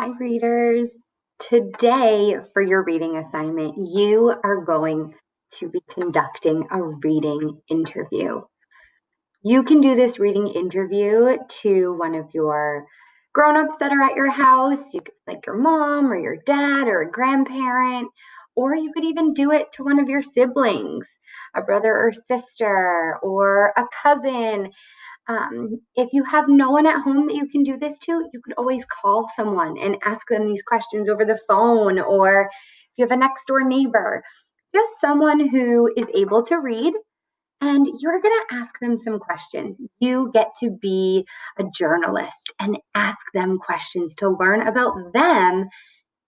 Hi, readers. Today, for your reading assignment, you are going to be conducting a reading interview. You can do this reading interview to one of your grown-ups that are at your house, like your mom or your dad or a grandparent, or you could even do it to one of your siblings, a brother or sister, or a cousin. If you have no one at home that you can do this to, you could always call someone and ask them these questions over the phone, or if you have a next door neighbor, just someone who is able to read, and you're going to ask them some questions. You get to be a journalist and ask them questions to learn about them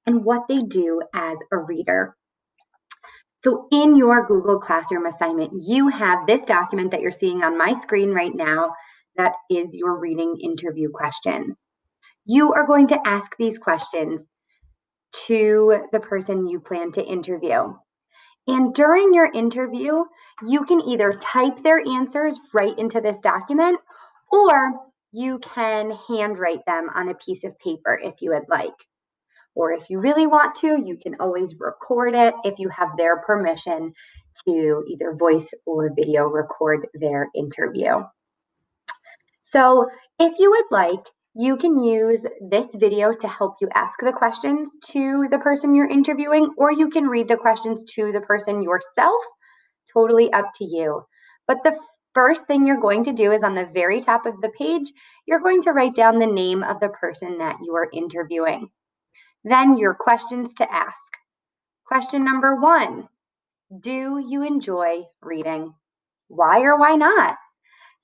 and what they do as a reader. So in your Google Classroom assignment, you have this document that you're seeing on my screen right now that is your reading interview questions. You are going to ask these questions to the person you plan to interview. And during your interview, you can either type their answers right into this document, or you can handwrite them on a piece of paper if you would like. Or if you really want to, you can always record it if you have their permission to either voice or video record their interview. So if you would like, you can use this video to help you ask the questions to the person you're interviewing, or you can read the questions to the person yourself. Totally up to you. But the first thing you're going to do is on the very top of the page, you're going to write down the name of the person that you are interviewing. Then your questions to ask. Question number 1, do you enjoy reading? Why or why not?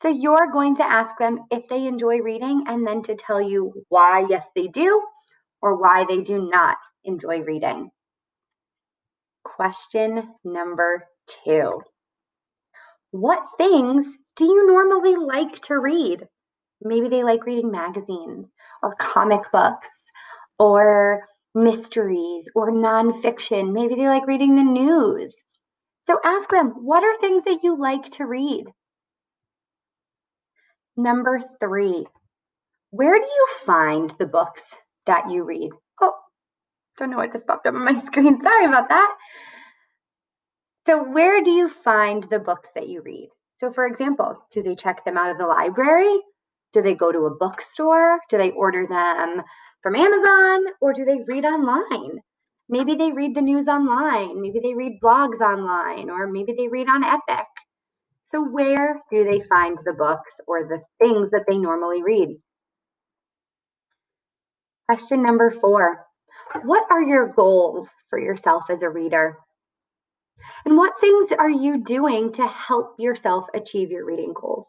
So you're going to ask them if they enjoy reading and then to tell you why yes they do or why they do not enjoy reading. Question number 2, what things do you normally like to read? Maybe they like reading magazines or comic books or mysteries or nonfiction. Maybe they like reading the news. So ask them, what are things that you like to read? Number 3, where do you find the books that you read? Oh, don't know what just popped up on my screen. Sorry about that. So where do you find the books that you read? So for example, do they check them out of the library? Do they go to a bookstore? Do they order them from Amazon? Or do they read online? Maybe they read the news online. Maybe they read blogs online, or maybe they read on Epic. So where do they find the books or the things that they normally read? Question number 4, what are your goals for yourself as a reader? And what things are you doing to help yourself achieve your reading goals?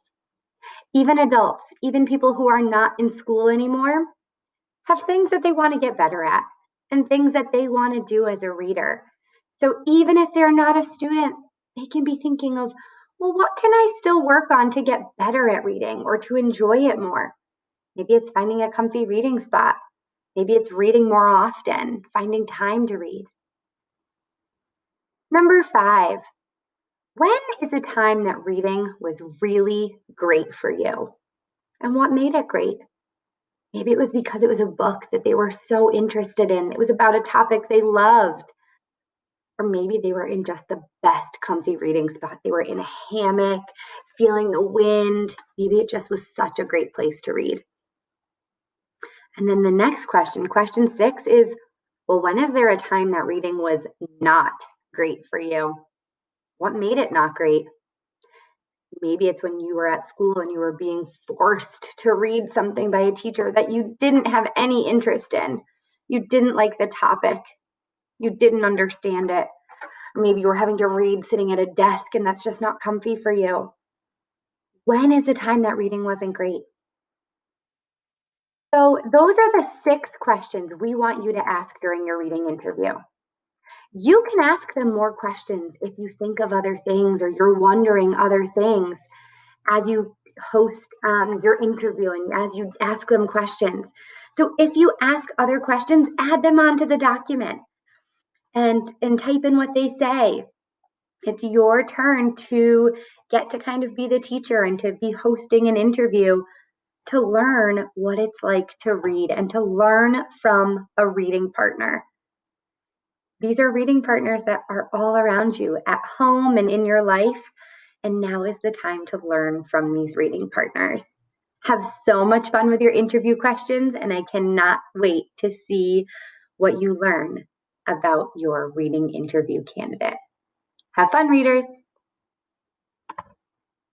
Even adults, even people who are not in school anymore, have things that they want to get better at and things that they want to do as a reader. So even if they're not a student, they can be thinking of, well, what can I still work on to get better at reading or to enjoy it more? Maybe it's finding a comfy reading spot. Maybe it's reading more often, finding time to read. Number 5, when is a time that reading was really great for you? And what made it great? Maybe it was because it was a book that they were so interested in. It was about a topic they loved. Or maybe they were in just the best comfy reading spot. They were in a hammock, feeling the wind. Maybe it just was such a great place to read. And then the next question, question 6 is, well, when is there a time that reading was not great for you? What made it not great? Maybe it's when you were at school and you were being forced to read something by a teacher that you didn't have any interest in. You didn't like the topic. You didn't understand it. Or maybe you were having to read sitting at a desk and that's just not comfy for you. When is the time that reading wasn't great? So those are the 6 questions we want you to ask during your reading interview. You can ask them more questions if you think of other things or you're wondering other things as you host your interview and as you ask them questions. So if you ask other questions, add them onto the document and type in what they say. It's your turn to get to kind of be the teacher and to be hosting an interview. to learn what it's like to read and to learn from a reading partner. These are reading partners that are all around you at home and in your life. And now is the time to learn from these reading partners. Have so much fun with your interview questions, and I cannot wait to see what you learn about your reading interview candidate. Have fun, readers.